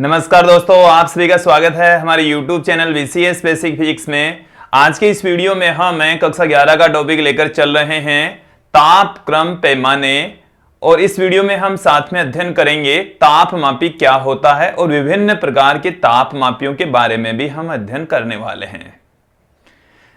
नमस्कार दोस्तों, आप सभी का स्वागत है हमारे YouTube channel VCS basic physics में। आज के इस वीडियो में हम कक्षा 11 का टॉपिक लेकर चल रहे हैं ताप क्रम पैमाने। और इस वीडियो में हम साथ में अध्ययन करेंगे तापमापी क्या होता है और विभिन्न प्रकार के तापमापियों के बारे में भी हम अध्ययन करने वाले हैं।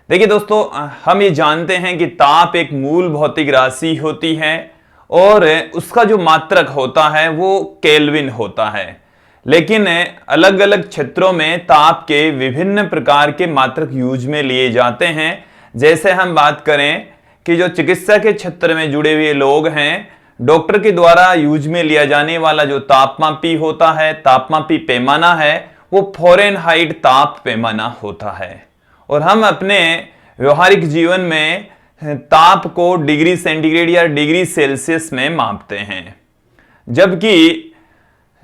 देखिए दोस्तों, हम ये जानते हैं कि ताप एक मूल भौतिक राशि होती है और उसका जो मात्रक होता है वो केल्विन होता है। लेकिन अलग अलग क्षेत्रों में ताप के विभिन्न प्रकार के मात्रक यूज में लिए जाते हैं। जैसे हम बात करें कि जो चिकित्सा के क्षेत्र में जुड़े हुए लोग हैं, डॉक्टर के द्वारा यूज में लिया जाने वाला जो तापमापी होता है, तापमापी पैमाना है, वो फ़ारेनहाइट ताप पैमाना होता है। और हम अपने व्यवहारिक जीवन में ताप को डिग्री सेंटीग्रेड या डिग्री सेल्सियस में मापते हैं, जबकि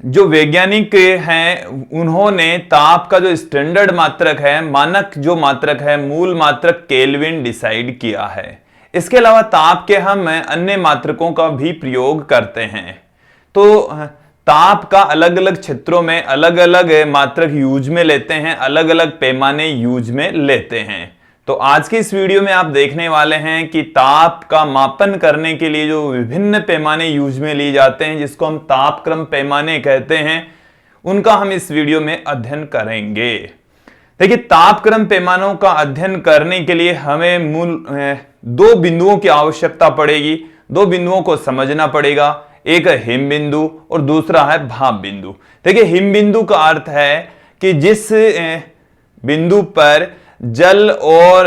जो वैज्ञानिक हैं उन्होंने ताप का जो स्टैंडर्ड मात्रक है, मानक जो मात्रक है, मूल मात्रक केल्विन डिसाइड किया है। इसके अलावा ताप के हम अन्य मात्रकों का भी प्रयोग करते हैं। तो ताप का अलग अलग क्षेत्रों में अलग अलग मात्रक यूज में लेते हैं, अलग अलग पैमाने यूज में लेते हैं। तो आज के इस वीडियो में आप देखने वाले हैं कि ताप का मापन करने के लिए जो विभिन्न पैमाने यूज में लिए जाते हैं, जिसको हम तापक्रम पैमाने कहते हैं, उनका हम इस वीडियो में अध्ययन करेंगे। देखिए, तापक्रम पैमानों का अध्ययन करने के लिए हमें मूल दो बिंदुओं की आवश्यकता पड़ेगी। दो बिंदुओं को समझना पड़ेगा, एक है हिम बिंदु और दूसरा है भाप बिंदु। देखिए, हिम बिंदु का अर्थ है कि जिस बिंदु पर जल और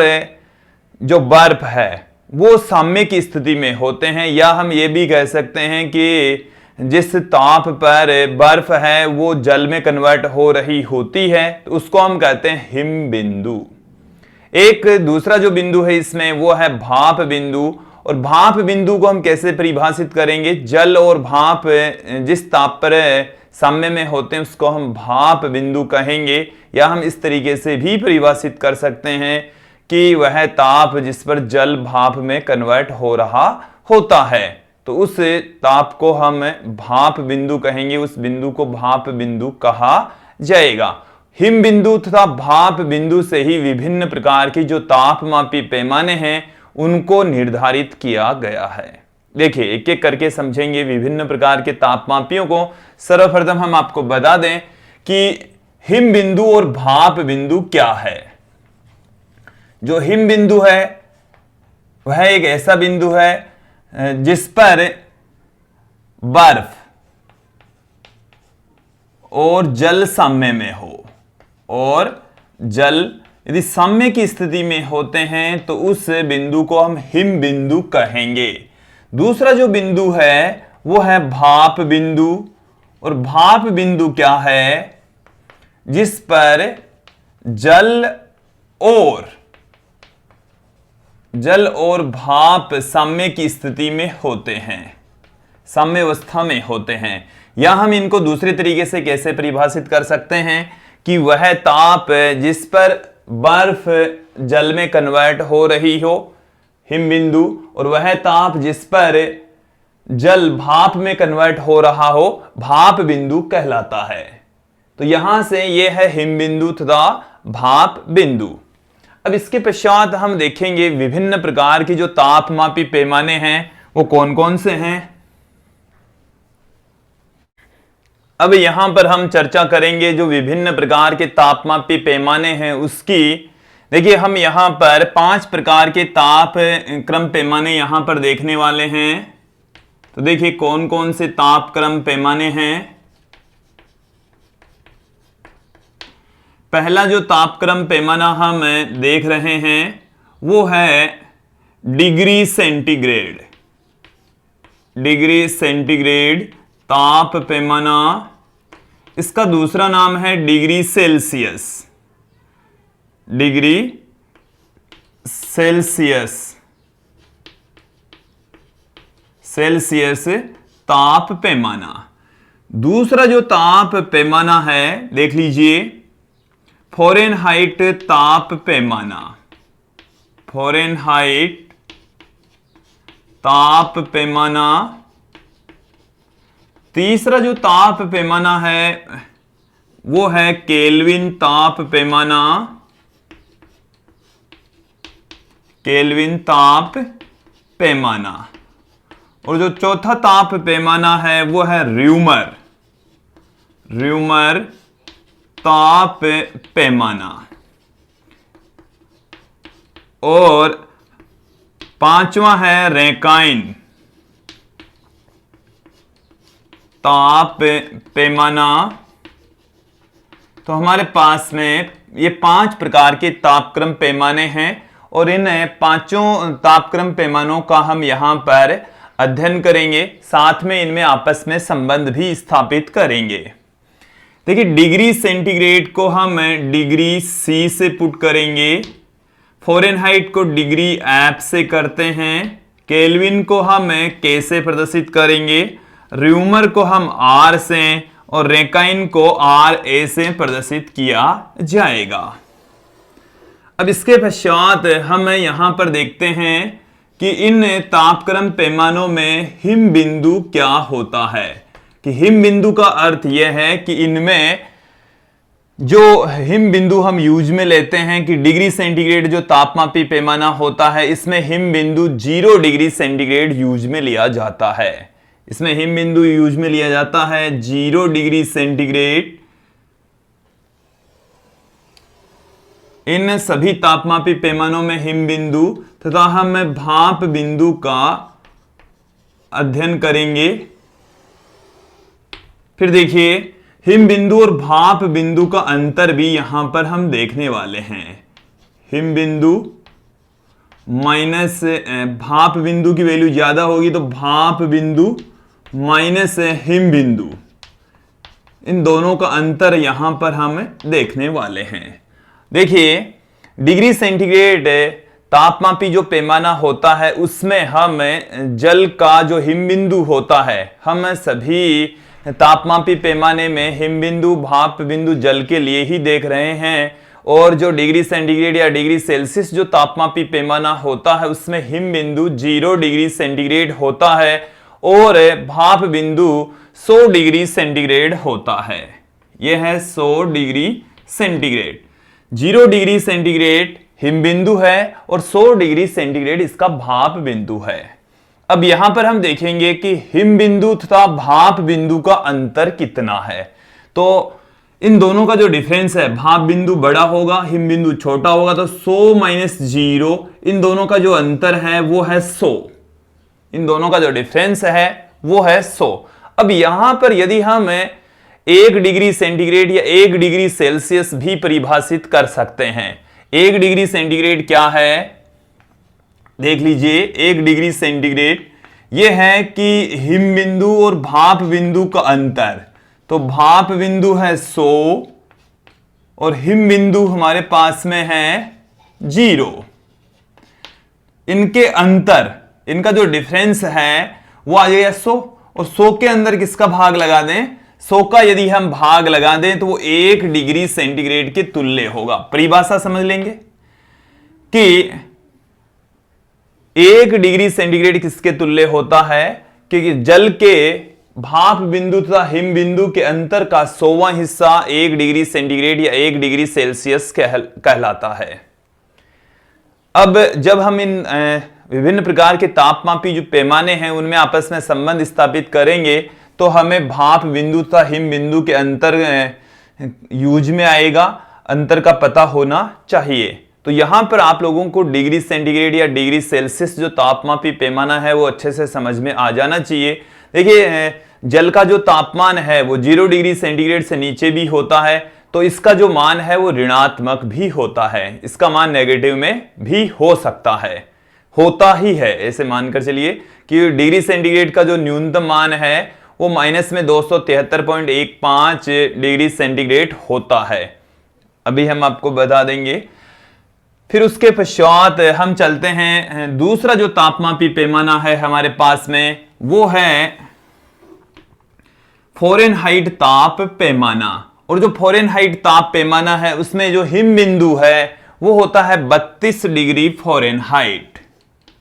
जो बर्फ है वो साम्य की स्थिति में होते हैं, या हम ये भी कह सकते हैं कि जिस ताप पर बर्फ है वो जल में कन्वर्ट हो रही होती है, तो उसको हम कहते हैं हिम बिंदु। एक दूसरा जो बिंदु है इसमें वो है भाप बिंदु। और भाप बिंदु को हम कैसे परिभाषित करेंगे? जल और भाप जिस ताप पर साम्य में होते हैं उसको हम भाप बिंदु कहेंगे, या हम इस तरीके से भी परिभाषित कर सकते हैं कि वह ताप जिस पर जल भाप में कन्वर्ट हो रहा होता है, तो उस ताप को हम भाप बिंदु कहेंगे, उस बिंदु को भाप बिंदु कहा जाएगा। हिम बिंदु तथा भाप बिंदु से ही विभिन्न प्रकार की जो तापमापी पैमाने हैं उनको निर्धारित किया गया है। देखिए, एक एक करके समझेंगे विभिन्न प्रकार के तापमापियों को। सर्वप्रथम हम आपको बता दें कि हिम बिंदु और भाप बिंदु क्या है। जो हिम बिंदु है वह एक ऐसा बिंदु है जिस पर बर्फ और जल साम्य में हो, और जल यदि साम्य की स्थिति में होते हैं तो उस बिंदु को हम हिम बिंदु कहेंगे। दूसरा जो बिंदु है वो है भाप बिंदु। और भाप बिंदु क्या है? जिस पर जल और भाप साम्य की स्थिति में होते हैं, साम्य अवस्था में होते हैं। या हम इनको दूसरे तरीके से कैसे परिभाषित कर सकते हैं कि वह ताप जिस पर बर्फ जल में कन्वर्ट हो रही हो, हिम बिंदु, और वह ताप जिस पर जल भाप में कन्वर्ट हो रहा हो, भाप बिंदु कहलाता है। तो यहां से यह है हिम बिंदु तथा भाप बिंदु। अब इसके पश्चात हम देखेंगे विभिन्न प्रकार की जो तापमापी पैमाने हैं वो कौन कौन से हैं। अब यहां पर हम चर्चा करेंगे जो विभिन्न प्रकार के तापमापी पैमाने हैं उसकी। देखिए, हम यहां पर 5 प्रकार के ताप क्रम पैमाने यहां पर देखने वाले हैं। तो देखिए कौन कौन से ताप क्रम पैमाने हैं। पहला जो तापक्रम पैमाना हम देख रहे हैं वो है डिग्री सेंटीग्रेड। डिग्री सेंटीग्रेड ताप पैमाना, इसका दूसरा नाम है degree Celsius. Degree Celsius, Celsius ताप पैमाना। दूसरा जो ताप पैमाना है देख लीजिए, फ़ारेनहाइट ताप पैमाना। फ़ारेनहाइट ताप पैमाना। तीसरा जो ताप पैमाना है वो है केल्विन ताप पैमाना, केल्विन ताप पैमाना। और जो चौथा ताप पैमाना है वो है र्यूमर, र्यूमर ताप पैमाना। और पांचवा है रैंकाइन ताप पैमाना। तो हमारे पास में ये 5 प्रकार के तापक्रम पैमाने हैं और इन पांचों तापक्रम पैमानों का हम यहां पर अध्ययन करेंगे, साथ में इनमें आपस में संबंध भी स्थापित करेंगे। देखिए, डिग्री सेंटीग्रेड को हम डिग्री सी से पुट करेंगे, फ़ारेनहाइट को डिग्री एफ से करते हैं, केल्विन को हम के से प्रदर्शित करेंगे, र्यूमर को हम आर से और रैंकाइन को आर ए से प्रदर्शित किया जाएगा। अब इसके पश्चात हम यहां पर देखते हैं कि इन तापक्रम पैमानों में हिम बिंदु क्या होता है। कि हिम बिंदु का अर्थ यह है कि इनमें जो हिम बिंदु हम यूज में लेते हैं कि डिग्री सेंटीग्रेड जो तापमापी पैमाना होता है, इसमें हिम बिंदु 0 डिग्री सेंटीग्रेड यूज में लिया जाता है। इसमें हिम बिंदु यूज में लिया जाता है 0 डिग्री सेंटीग्रेड। इन सभी तापमापी पैमानों में हिम बिंदु तथा हम भाप बिंदु का अध्ययन करेंगे। फिर देखिए, हिम बिंदु और भाप बिंदु का अंतर भी यहां पर हम देखने वाले हैं। हिम बिंदु माइनस भाप बिंदु की वैल्यू ज्यादा होगी तो भाप बिंदु माइनस हिम बिंदु, इन दोनों का अंतर यहां पर हम देखने वाले हैं। देखिए, डिग्री सेंटीग्रेड तापमापी जो पैमाना होता है उसमें हम जल का जो हिम बिंदु होता है, हम सभी तापमापी पैमाने में हिम बिंदु भाप बिंदु जल के लिए ही देख रहे हैं। और जो डिग्री सेंटीग्रेड या डिग्री सेल्सियस जो तापमापी पैमाना होता है उसमें हिम बिंदु 0 डिग्री सेंटीग्रेड होता है और भाप बिंदु 100 डिग्री सेंटीग्रेड होता है। यह है 100 degree centigrade. 0 degree centigrade him बिंदु है और 100 डिग्री सेंटीग्रेड इसका भाप बिंदु है। अब यहां पर हम देखेंगे कि हिम बिंदु तथा भाप बिंदु का अंतर कितना है। तो इन दोनों का जो डिफरेंस है, भाप बिंदु बड़ा होगा, हिम बिंदु छोटा होगा, तो 100 माइनस 0, इन दोनों का जो अंतर है वो है 100। इन दोनों का जो डिफरेंस है वो है 100। अब यहां पर यदि हम 1 डिग्री सेंटीग्रेड या 1 डिग्री सेल्सियस भी परिभाषित कर सकते हैं। 1 डिग्री सेंटीग्रेड क्या है, देख लीजिए। 1 डिग्री सेंटीग्रेड यह है कि हिम बिंदु और भाप बिंदु का अंतर। तो भाप बिंदु है 100 और हिम बिंदु हमारे पास में है 0। इनके अंतर, इनका जो डिफरेंस है वो आ जाएगा 100 और 100 के अंदर किसका भाग लगा दें, 100 का यदि हम भाग लगा दें तो वो 1 डिग्री सेंटीग्रेड के तुल्य होगा। परिभाषा समझ लेंगे कि 1 डिग्री सेंटीग्रेड किसके तुल्य होता है, क्योंकि जल के भाप बिंदु तथा हिम बिंदु के अंतर का 100वां हिस्सा 1 डिग्री सेंटीग्रेड या 1 डिग्री सेल्सियस कहलाता है। अब जब हम इन विभिन्न प्रकार के तापमापी जो पैमाने हैं उनमें आपस में संबंध स्थापित करेंगे तो हमें भाप बिंदु तथा हिम बिंदु के अंतर यूज में आएगा, अंतर का पता होना चाहिए। तो यहां पर आप लोगों को डिग्री सेंटीग्रेड या डिग्री सेल्सियस जो तापमापी पैमाना है वो अच्छे से समझ में आ जाना चाहिए। देखिए, जल का जो तापमान है वो 0 डिग्री सेंटीग्रेड से नीचे भी होता है तो इसका जो मान है वो ऋणात्मक भी होता है, इसका मान नेगेटिव में भी हो सकता है, होता ही है। ऐसे मानकर चलिए कि डिग्री सेंटीग्रेड का जो न्यूनतम मान है वो माइनस में 273.15 डिग्री सेंटीग्रेड होता है। अभी हम आपको बता देंगे। फिर उसके पश्चात हम चलते हैं, दूसरा जो तापमापी पैमाना है हमारे पास में वो है फ़ारेनहाइट ताप पैमाना। और जो फ़ारेनहाइट ताप पैमाना है उसमें जो हिम बिंदु है वो होता है 32 डिग्री फ़ारेनहाइट,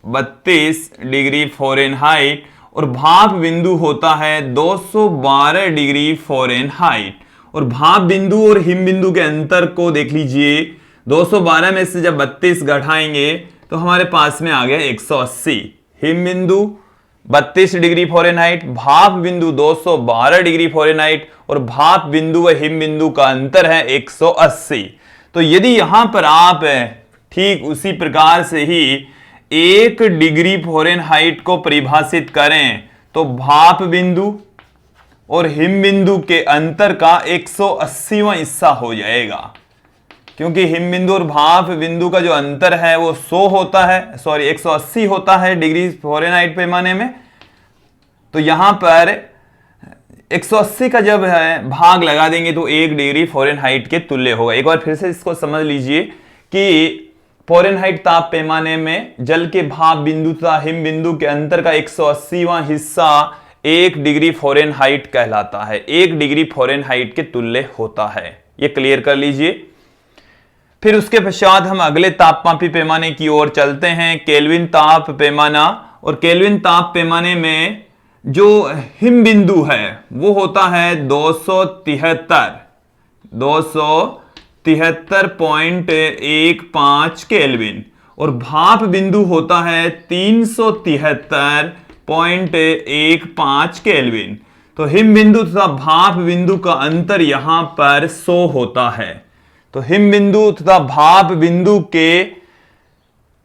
32 डिग्री फ़ारेनहाइट, और भाप बिंदु होता है 212 डिग्री फ़ारेनहाइट। और भाप बिंदु और हिम बिंदु के अंतर को देख लीजिए, 212 में से जब 32 घटाएंगे तो हमारे पास में आ गया 180। हिम बिंदु 32 डिग्री फ़ारेनहाइट, भाप बिंदु 212 डिग्री फ़ारेनहाइट और भाप बिंदु व हिम बिंदु का अंतर है 180। तो यदि यहां पर आप ठीक उसी प्रकार से ही 1 डिग्री फ़ारेनहाइट को परिभाषित करें तो भाप बिंदु और हिम बिंदु के अंतर का 180वां हिस्सा हो जाएगा, क्योंकि हिम बिंदु और भाप बिंदु का जो अंतर है वो 100 होता है, सॉरी 180 होता है डिग्री फ़ारेनहाइट पैमाने में। तो यहां पर 180 का जब है भाग लगा देंगे तो 1 डिग्री फ़ारेनहाइट के तुल्य होगा। एक बार फिर से इसको समझ लीजिए कि फ़ारेनहाइट ताप पैमाने में जल के भाप बिंदु तथा हिम बिंदु के अंतर का 180वां हिस्सा 1 डिग्री फ़ारेनहाइट कहलाता है, 1 डिग्री फ़ारेनहाइट के तुल्य होता है। ये क्लियर कर लीजिए। फिर उसके पश्चात हम अगले तापमापी पैमाने की ओर चलते हैं, केल्विन ताप पैमाना। और केल्विन ताप पैमाने में जो हिम बिंदु है वो होता है 273.15 केल्विन और भाप बिंदु होता है 373.15 केल्विन। तो हिम बिंदु तथा भाप बिंदु का अंतर यहां पर 100 होता है। तो हिम बिंदु तथा भाप बिंदु के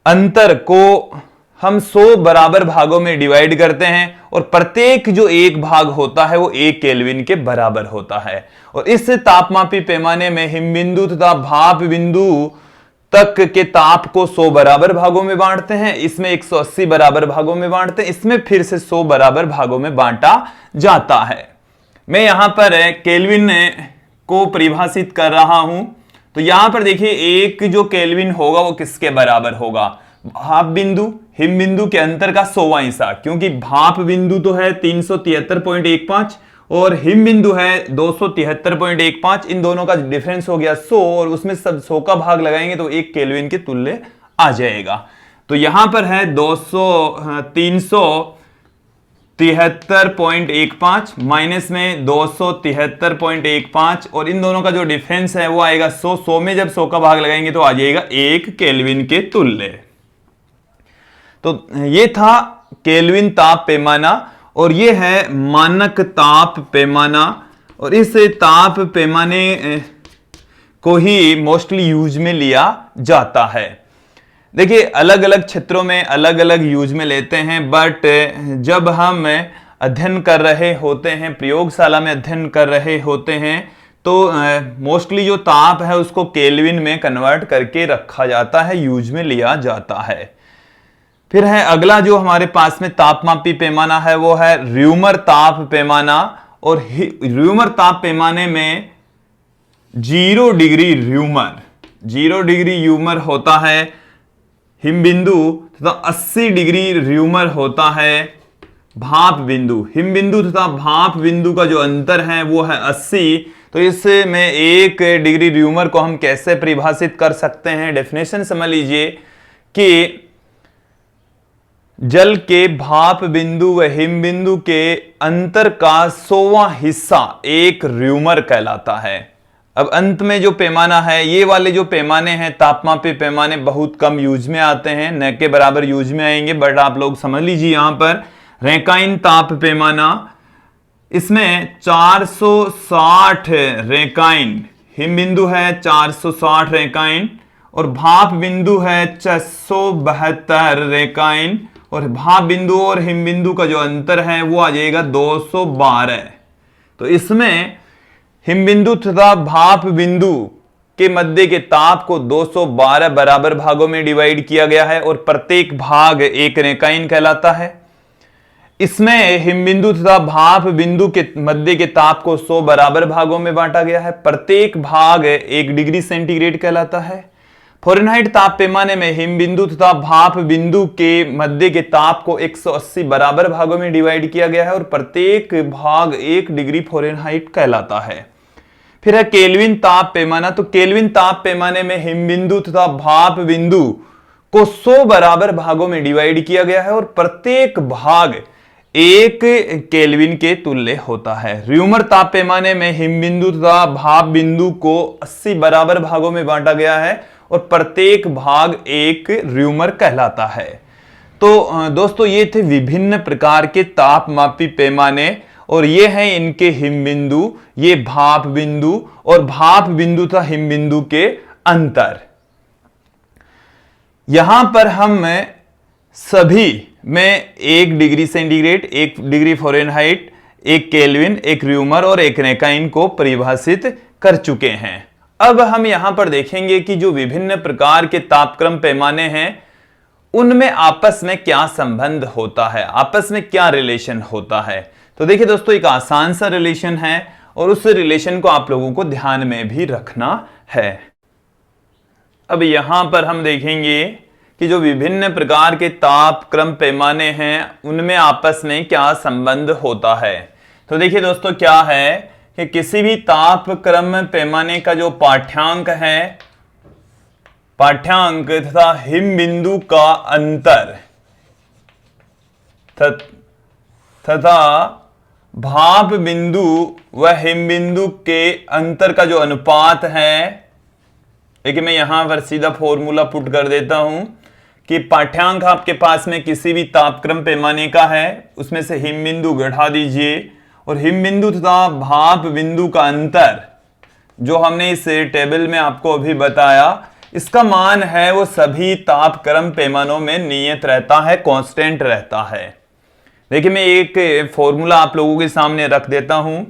अंतर को हम 100 बराबर भागों में डिवाइड करते हैं और प्रत्येक जो एक भाग होता है वो 1 केल्विन के बराबर होता है। और इस तापमापी पैमाने में हिम बिंदु तथा भाप बिंदु तक के ताप को 100 बराबर भागों में बांटते हैं, इसमें 180 बराबर भागों में बांटते हैं, इसमें फिर से 100 बराबर भागों में बांटा जाता है। मैं यहां पर केल्विन को परिभाषित कर रहा हूं। तो यहां पर देखिए एक जो केल्विन होगा वो किसके बराबर होगा, भाप बिंदु हिम बिंदु के अंतर का 100वां हिस्सा, क्योंकि भाप बिंदु तो है 373.15 और हिम बिंदु है 273.15, इन दोनों का डिफरेंस हो गया 100 और उसमें सब 100 का भाग लगाएंगे तो 1 केल्विन के तुल्य आ जाएगा। तो यहां पर है 373.15 माइनस में 273.15 और इन दोनों का जो डिफरेंस है वो आएगा 100 में जब 100 का भाग लगाएंगे तो आ जाएगा 1 केल्विन के तुल्य। तो ये था केल्विन ताप पैमाना और ये है मानक ताप पैमाना। और इस ताप पैमाने को ही मोस्टली यूज में लिया जाता है। देखिए अलग अलग क्षेत्रों में अलग अलग यूज में लेते हैं, बट जब हम अध्ययन कर रहे होते हैं, प्रयोगशाला में अध्ययन कर रहे होते हैं, तो मोस्टली जो ताप है उसको केल्विन में कन्वर्ट करके रखा जाता है, यूज में लिया जाता है। फिर है अगला जो हमारे पास में तापमापी पैमाना है वो है र्यूमर ताप पैमाना। और र्यूमर ताप पैमाने में 0 डिग्री र्यूमर होता है हिम बिंदु तथा 80 डिग्री र्यूमर होता है भाप बिंदु। हिम बिंदु तथा भाप बिंदु का जो अंतर है वो है 80। तो इसमें 1 डिग्री र्यूमर को हम कैसे परिभाषित कर सकते हैं, डेफिनेशन समझ लीजिए कि जल के भाप बिंदु व हिम बिंदु के अंतर का 100वां हिस्सा 1 र्यूमर कहलाता है। अब अंत में जो पैमाना है, ये वाले जो पैमाने हैं तापमापी पैमाने बहुत कम यूज में आते हैं, न के बराबर यूज में आएंगे, बट आप लोग समझ लीजिए यहां पर रैंकाइन ताप पैमाना, इसमें 460 रैंकाइन हिम बिंदु है, 460 रैंकाइन और भाप बिंदु है 672 रैंकाइन और भाप बिंदु और हिम बिंदु का जो अंतर है वो आ जाएगा 212। तो इसमें हिम बिंदु तथा भाप बिंदु के मध्य के ताप को 212 बराबर भागों में डिवाइड किया गया है और प्रत्येक भाग 1 रैंकाइन कहलाता है। इसमें हिम बिंदु तथा भाप बिंदु के मध्य के ताप को 100 बराबर भागों में बांटा गया है, प्रत्येक भाग 1 डिग्री सेंटीग्रेड कहलाता है। फ़ारेनहाइट ताप पैमाने में हिम बिंदु तथा भाप बिंदु के मध्य के ताप को 180 बराबर भागों में डिवाइड किया गया है और प्रत्येक भाग 1 डिग्री फ़ारेनहाइट कहलाता है। फिर है केल्विन ताप पैमाना। तो केल्विन ताप पैमाने में हिम बिंदु तथा भाप बिंदु को 100 बराबर भागों में डिवाइड किया गया है और प्रत्येक भाग 1 केल्विन के तुल्य होता है। र्यूमर ताप पैमाने में हिमबिंदु तथा भाप बिंदु को 80 बराबर भागों में बांटा गया है और प्रत्येक भाग एक र्यूमर कहलाता है। तो दोस्तों ये थे विभिन्न प्रकार के तापमापी पैमाने और ये हैं इनके हिमबिंदु, ये भाप बिंदु और भाप बिंदु तथा हिमबिंदु के अंतर। यहां पर हम सभी में 1 degree centigrade, 1 degree Fahrenheit, 1 kelvin, 1 rumour और 1 रैंकाइन को परिभाषित कर चुके हैं। अब हम यहां पर देखेंगे कि जो विभिन्न प्रकार के तापक्रम पैमाने हैं उनमें आपस में क्या संबंध होता है, आपस में क्या रिलेशन होता है। तो देखिए दोस्तों, एक आसान सा रिलेशन है और उस रिलेशन को आप लोगों को ध्यान में भी रखना है। अब यहां पर हम देखेंगे कि जो विभिन्न प्रकार के तापक्रम पैमाने हैं उनमें आपस में क्या संबंध होता है। तो देखिए दोस्तों, क्या है कि किसी भी तापक्रम पैमाने का जो पाठ्यांक है, पाठ्यांक तथा हिमबिंदु का अंतर तथा भाप बिंदु व हिमबिंदु के अंतर का जो अनुपात है, देखिए मैं यहां पर सीधा फॉर्मूला पुट कर देता हूं कि पाठ्यांक आपके पास में किसी भी तापक्रम पैमाने का है, उसमें से हिमबिंदु घटा दीजिए और हिमबिंदु तथा भाप बिंदु का अंतर जो हमने इस टेबल में आपको अभी बताया, इसका मान है वो सभी तापक्रम पैमानों में नियत रहता है, कांस्टेंट रहता है। देखिए मैं एक फॉर्मूला आप लोगों के सामने रख देता हूं।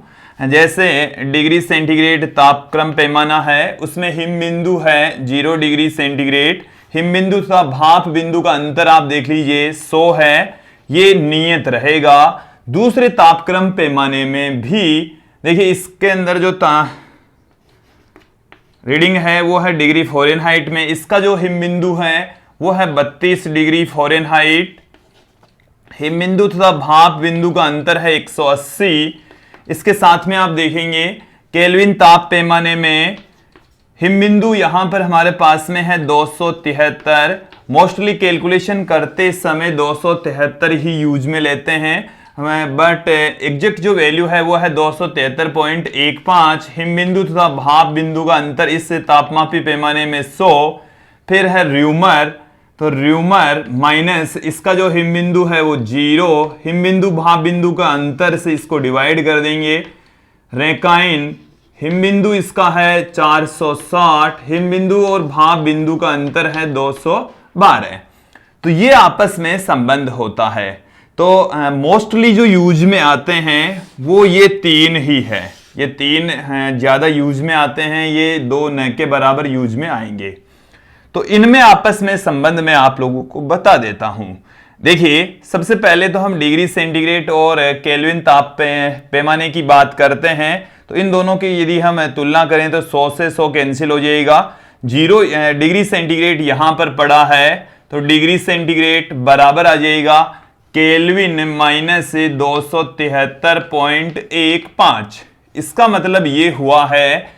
जैसे डिग्री सेंटीग्रेड तापक्रम पैमाना है, उसमें हिमबिंदु है 0 डिग्री सेंटीग्रेड, हिमबिंदु तथा भाप बिंदु का अंतर आप देख लीजिए 100 है, ये नियत रहेगा। दूसरे तापक्रम पैमाने में भी देखिए इसके अंदर जो रीडिंग है वो है डिग्री फ़ारेनहाइट में, इसका जो हिमबिंदु है वो है 32 डिग्री फ़ारेनहाइट, हिमबिंदु तथा भाप बिंदु का अंतर है 180। इसके साथ में आप देखेंगे केल्विन ताप पैमाने में हिमबिंदु यहां पर हमारे पास में है 273। मोस्टली कैलकुलेशन करते समय 273 ही यूज में लेते हैं, बट एग्जैक्ट जो वैल्यू है वो है 273.15। हिमबिंदु तथा भाप बिंदु का अंतर इस तापमापी पैमाने में 100। फिर है र्यूमर, तो र्यूमर माइनस इसका जो हिमबिंदु है वो 0, हिमबिंदु भाप बिंदु का अंतर से इसको डिवाइड कर देंगे। रैंकाइन हिमबिंदु इसका है 460, हिमबिंदु और भाप बिंदु का अंतर है 212। तो ये आपस में संबंध होता है। तो मोस्टली जो यूज में आते हैं वो ये 3 ही है, ये 3 ज्यादा यूज में आते हैं, ये 2 न के बराबर यूज में आएंगे। तो इनमें आपस में संबंध मैं आप लोगों को बता देता हूं। देखिए सबसे पहले तो हम डिग्री सेंटीग्रेड और केल्विन ताप पैमाने की बात करते हैं, तो इन दोनों की यदि हम तुलना करें तो 100 से 100 कैंसिल हो जाएगा। 0 डिग्री सेंटीग्रेड यहां पर पड़ा है, तो डिग्री सेंटीग्रेड बराबर आ जाएगा केल्विन माइनस 273.15। इसका मतलब ये हुआ है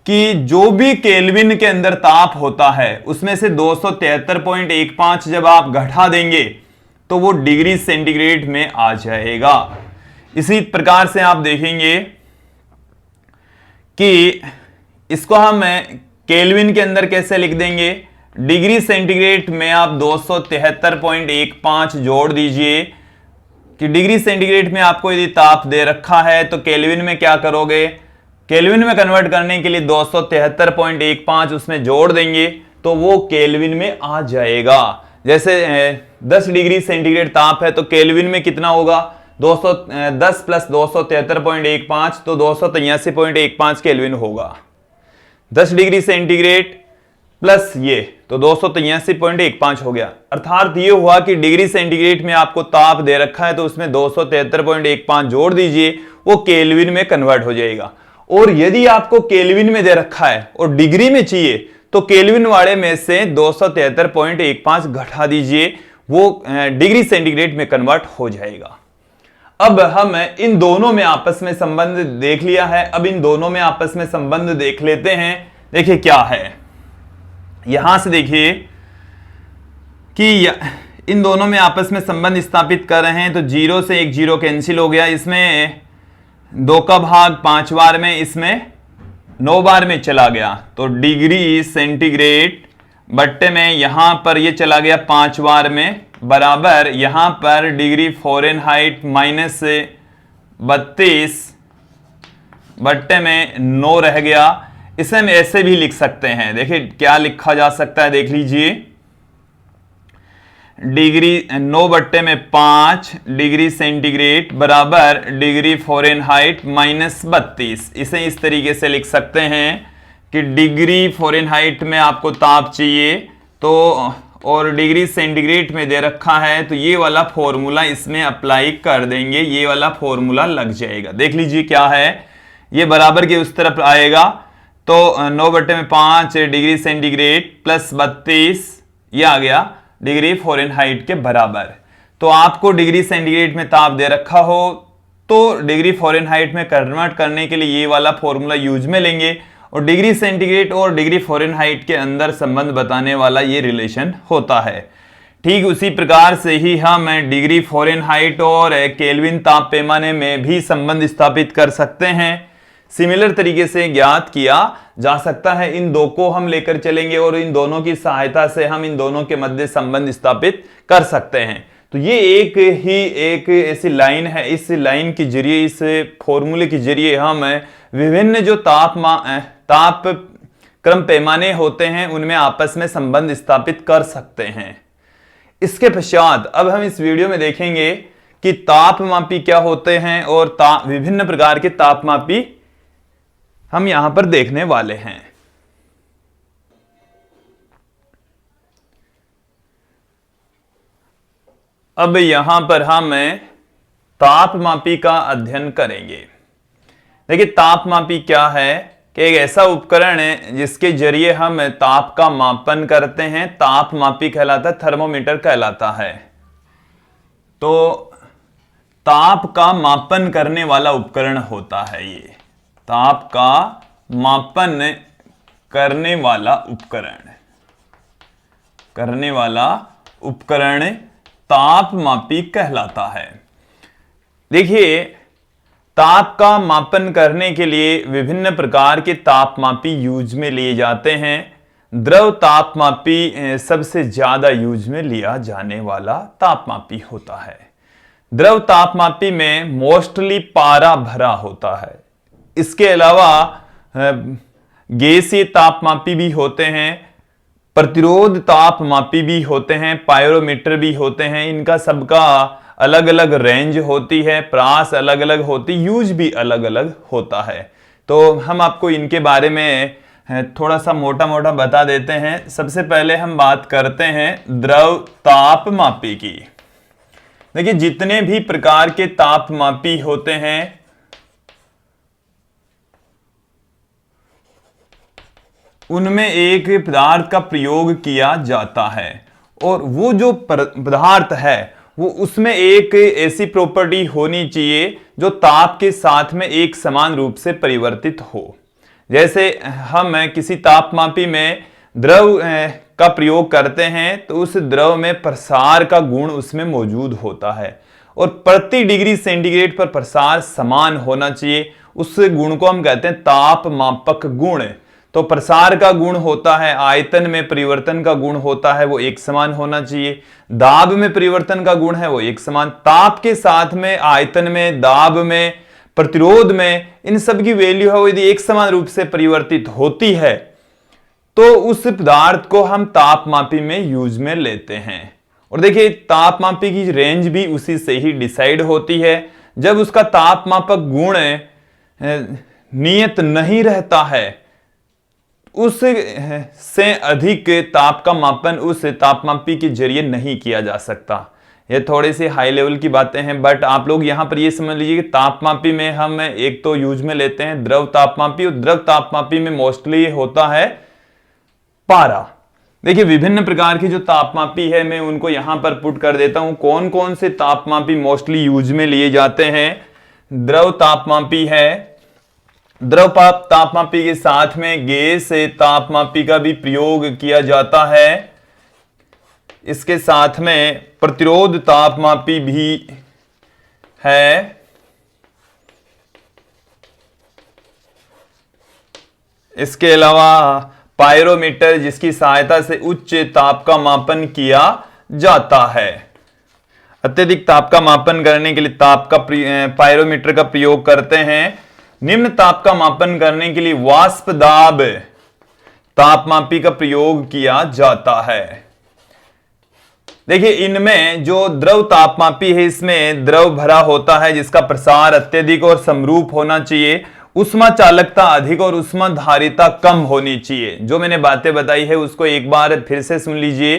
कि जो भी केल्विन के अंदर ताप होता है उसमें से 273.15 जब आप घटा देंगे तो वो डिग्री सेंटीग्रेड में आ जाएगा। इसी प्रकार से आप देखेंगे कि इसको हम केल्विन के अंदर कैसे लिख देंगे, डिग्री सेंटीग्रेड में आप 273.15 जोड़ दीजिए कि डिग्री सेंटीग्रेड में आपको यदि ताप दे रखा है तो केल्विन में क्या करोगे, केल्विन में कन्वर्ट करने के लिए 273.15 उसमें जोड़ देंगे तो वो केल्विन में आ जाएगा। जैसे 10 डिग्री सेंटीग्रेड ताप है तो केल्विन में कितना होगा, 210 प्लस 273.15 तो 283.15 केल्विन होगा। 10 डिग्री सेंटीग्रेड प्लस ये तो 283.15 हो गया। अर्थात ये हुआ कि डिग्री सेंटीग्रेड में आपको ताप दे रखा है तो उसमें 273.15 जोड़ दीजिए, वो केल्विन में कन्वर्ट हो जाएगा। और यदि आपको केल्विन में दे रखा है और डिग्री में चाहिए तो केल्विन वाले में से 273.15 घटा दीजिए, वो डिग्री सेंटीग्रेड में कन्वर्ट हो जाएगा। अब हम इन दोनों में आपस में संबंध देख लिया है, अब इन दोनों में आपस में संबंध देख लेते हैं। देखिए क्या है, यहां से देखिए कि इन दोनों में आपस में संबंध स्थापित कर रहे हैं तो 0 से एक 0 कैंसिल हो गया, इसमें 2 का भाग 5 बार में, इसमें 9 बार में चला गया, तो डिग्री सेंटीग्रेड बट्टे में यहां पर ये चला गया 5 बार में, बराबर यहां पर डिग्री फ़ारेनहाइट माइनस 32 बट्टे में 9 रह गया। इसे हम ऐसे भी लिख सकते हैं, देखिए क्या लिखा जा सकता है, देख लीजिए, डिग्री 9 बट्टे में 5 डिग्री सेंटीग्रेड बराबर डिग्री फ़ारेनहाइट माइनस 32। इसे इस तरीके से लिख सकते हैं कि डिग्री फ़ारेनहाइट में आपको ताप चाहिए तो, और डिग्री सेंटीग्रेड में दे रखा है, तो ये वाला फॉर्मूला इसमें अप्लाई कर देंगे, ये वाला फॉर्मूला लग जाएगा। देख लीजिए क्या है, ये बराबर के उस तरफ आएगा, तो 9 बट्टे में 5 डिग्री सेंटीग्रेड प्लस 32 ये आ गया डिग्री फ़ारेनहाइट के बराबर। तो आपको डिग्री सेंटीग्रेड में ताप दे रखा हो तो डिग्री फ़ारेनहाइट में कन्वर्ट करने के लिए ये वाला फॉर्मूला यूज में लेंगे, और डिग्री सेंटीग्रेड और डिग्री फ़ारेनहाइट के अंदर संबंध बताने वाला ये रिलेशन होता है। ठीक उसी प्रकार से ही हम डिग्री फ़ारेनहाइट और केल्विन ताप पैमाने में भी संबंध स्थापित कर सकते हैं। सिमिलर तरीके से ज्ञात किया जा सकता है, इन दो को हम लेकर चलेंगे और इन दोनों की सहायता से हम इन दोनों के मध्य संबंध स्थापित कर सकते हैं। तो ये एक ऐसी लाइन है, इस लाइन के जरिए, इस फॉर्मूले के जरिए हम विभिन्न जो ताप क्रम पैमाने होते हैं उनमें आपस में संबंध स्थापित कर सकते हैं। इसके पश्चात अब हम इस वीडियो में देखेंगे कि तापमापी क्या होते हैं और विभिन्न प्रकार के तापमापी हम यहां पर देखने वाले हैं। अब यहां पर हम तापमापी का अध्ययन करेंगे। देखिए तापमापी क्या है कि एक ऐसा उपकरण है जिसके जरिए हम ताप का मापन करते हैं, तापमापी कहलाता है, थर्मोमीटर कहलाता है। तो ताप का मापन करने वाला उपकरण होता है ये, ताप का मापन करने वाला उपकरण तापमापी कहलाता है। देखिए ताप का मापन करने के लिए विभिन्न प्रकार के तापमापी यूज में लिए जाते हैं। द्रव तापमापी सबसे ज्यादा यूज में लिया जाने वाला तापमापी होता है। द्रव तापमापी में मोस्टली पारा भरा होता है। इसके अलावा गैसीय तापमापी भी होते हैं, प्रतिरोध तापमापी भी होते हैं, पायरोमीटर भी होते हैं। इनका सबका अलग अलग रेंज होती है, प्रास अलग अलग होती, यूज भी अलग अलग होता है। तो हम आपको इनके बारे में थोड़ा सा मोटा मोटा बता देते हैं। सबसे पहले हम बात करते हैं द्रव तापमापी की। देखिए जितने भी प्रकार के तापमापी होते हैं उनमें एक पदार्थ का प्रयोग किया जाता है, और वो जो पदार्थ है वो उसमें एक ऐसी प्रॉपर्टी होनी चाहिए जो ताप के साथ में एक समान रूप से परिवर्तित हो। जैसे हम किसी तापमापी में द्रव का प्रयोग करते हैं तो उस द्रव में प्रसार का गुण उसमें मौजूद होता है, और प्रति डिग्री सेंटीग्रेड पर प्रसार समान होना चाहिए। उस गुण को हम कहते हैं तापमापक गुण। तो प्रसार का गुण होता है, आयतन में परिवर्तन का गुण होता है, वो एक समान होना चाहिए। दाब में परिवर्तन का गुण है वो एक समान। ताप के साथ में, आयतन में, दाब में, प्रतिरोध में, इन सब की वैल्यू है वो यदि एक समान रूप से परिवर्तित होती है तो उस पदार्थ को हम तापमापी में यूज में लेते हैं। और देखिए तापमापी की रेंज भी उसी से ही डिसाइड होती है। जब उसका तापमापक गुण नियत नहीं रहता है, उस से अधिक ताप का मापन उस तापमापी के जरिए नहीं किया जा सकता। ये थोड़ी सी हाई लेवल की बातें हैं, बट आप लोग यहां पर ये समझ लीजिए कि तापमापी में हम एक तो यूज में लेते हैं द्रव तापमापी, और द्रव तापमापी में मोस्टली होता है पारा। देखिए विभिन्न प्रकार की जो तापमापी है मैं उनको यहां पर पुट कर देता हूं। कौन कौन से तापमापी मोस्टली यूज में लिए जाते हैं? द्रव तापमापी है, द्रव तापमापी के साथ में गैस तापमापी का भी प्रयोग किया जाता है। इसके साथ में प्रतिरोध तापमापी भी है। इसके अलावा पायरोमीटर, जिसकी सहायता से उच्च ताप का मापन किया जाता है। अत्यधिक ताप का मापन करने के लिए ताप का पायरोमीटर का प्रयोग करते हैं। निम्न ताप का मापन करने के लिए वाष्प दाब तापमापी का प्रयोग किया जाता है। देखिए, इनमें जो द्रव तापमापी है, इसमें द्रव भरा होता है जिसका प्रसार अत्यधिक और समरूप होना चाहिए। उष्मा चालकता अधिक और उष्मा धारिता कम होनी चाहिए। जो मैंने बातें बताई है उसको एक बार फिर से सुन लीजिए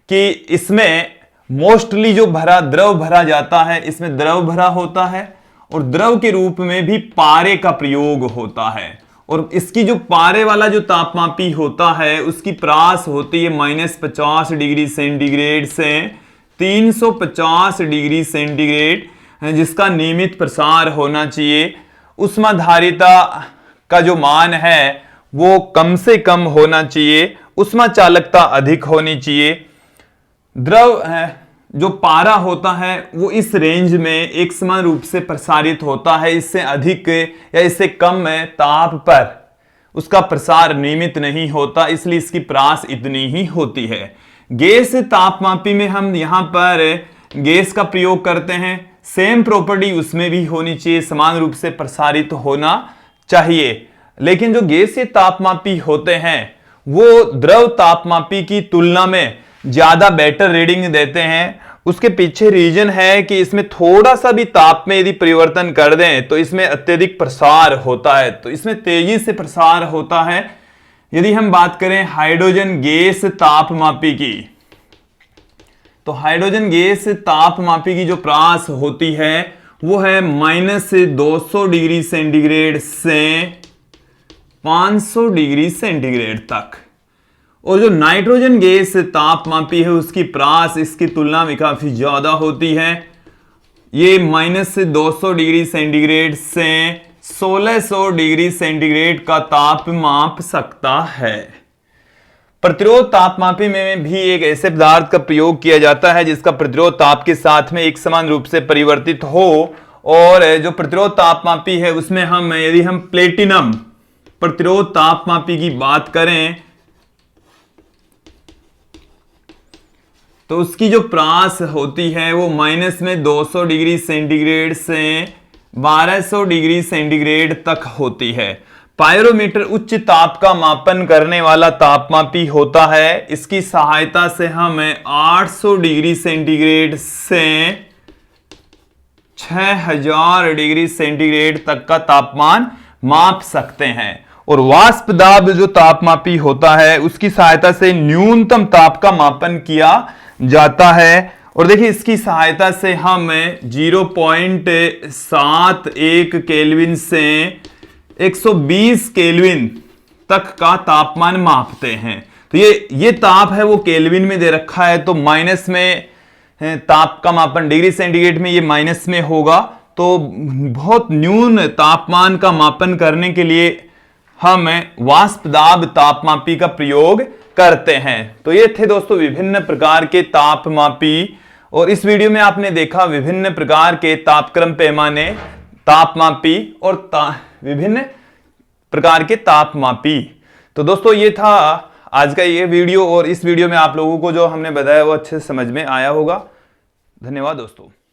कि इसमें मोस्टली जो द्रव भरा जाता है, इसमें द्रव भरा होता है और द्रव के रूप में भी पारे का प्रयोग होता है। और इसकी जो पारे वाला जो तापमापी होता है उसकी परास होती है -50 डिग्री सेंटीग्रेड से 350 डिग्री सेंटीग्रेड, जिसका नियमित प्रसार होना चाहिए। उष्मा धारिता का जो मान है वो कम से कम होना चाहिए। उष्मा चालकता अधिक होनी चाहिए। द्रव जो पारा होता है वो इस रेंज में एक समान रूप से प्रसारित होता है। इससे अधिक या इससे कम ताप पर उसका प्रसार नियमित नहीं होता, इसलिए इसकी परास इतनी ही होती है। गैस तापमापी में हम यहां पर गैस का प्रयोग करते हैं। सेम प्रॉपर्टी उसमें भी होनी चाहिए, समान रूप से प्रसारित होना चाहिए। लेकिन जो गैसीय तापमापी होते हैं वो द्रव तापमापी की तुलना में ज्यादा बेटर रीडिंग देते हैं। उसके पीछे रीजन है कि इसमें थोड़ा सा भी ताप में यदि परिवर्तन कर दें तो इसमें अत्यधिक प्रसार होता है, तो इसमें तेजी से प्रसार होता है। यदि हम बात करें हाइड्रोजन गैस तापमापी की, तो हाइड्रोजन गैस तापमापी की जो परास होती है वो है -200 डिग्री सेंटीग्रेड से 500 डिग्री सेंटीग्रेड तक। और जो नाइट्रोजन गैस तापमापी है उसकी परास इसकी तुलना में काफी ज्यादा होती है। ये -200 डिग्री सेंटीग्रेड से 1600 डिग्री सेंटीग्रेड का ताप माप सकता है। प्रतिरोध तापमापी में भी एक ऐसे पदार्थ का प्रयोग किया जाता है जिसका प्रतिरोध ताप के साथ में एक समान रूप से परिवर्तित हो। और जो प्रतिरोध तापमापी है उसमें यदि हम प्लेटिनम प्रतिरोध तापमापी की बात करें तो उसकी जो परास होती है वो -200 डिग्री सेंटीग्रेड से 1200 डिग्री सेंटीग्रेड तक होती है। पायरोमीटर उच्च ताप का मापन करने वाला तापमापी होता है। इसकी सहायता से हम 800 डिग्री सेंटीग्रेड से 6000 डिग्री सेंटीग्रेड तक का तापमान माप सकते हैं। और वाष्प दाब जो तापमापी होता है उसकी सहायता से न्यूनतम ताप का मापन किया जाता है। और देखिए, इसकी सहायता से हम 0.71 केल्विन से 120 केल्विन तक का तापमान मापते हैं। तो ये ताप है वो केल्विन में दे रखा है, तो माइनस में ताप का मापन डिग्री सेंटीग्रेड में ये माइनस में होगा। तो बहुत न्यून तापमान का मापन करने के लिए हम वाष्प दाब तापमापी का प्रयोग करते हैं। तो ये थे दोस्तों विभिन्न प्रकार के तापमापी। और इस वीडियो में आपने देखा विभिन्न प्रकार के तापक्रम पैमाने, तापमापी और विभिन्न प्रकार के तापमापी। तो दोस्तों ये था आज का ये वीडियो, और इस वीडियो में आप लोगों को जो हमने बताया वो अच्छे से समझ में आया होगा। धन्यवाद दोस्तों।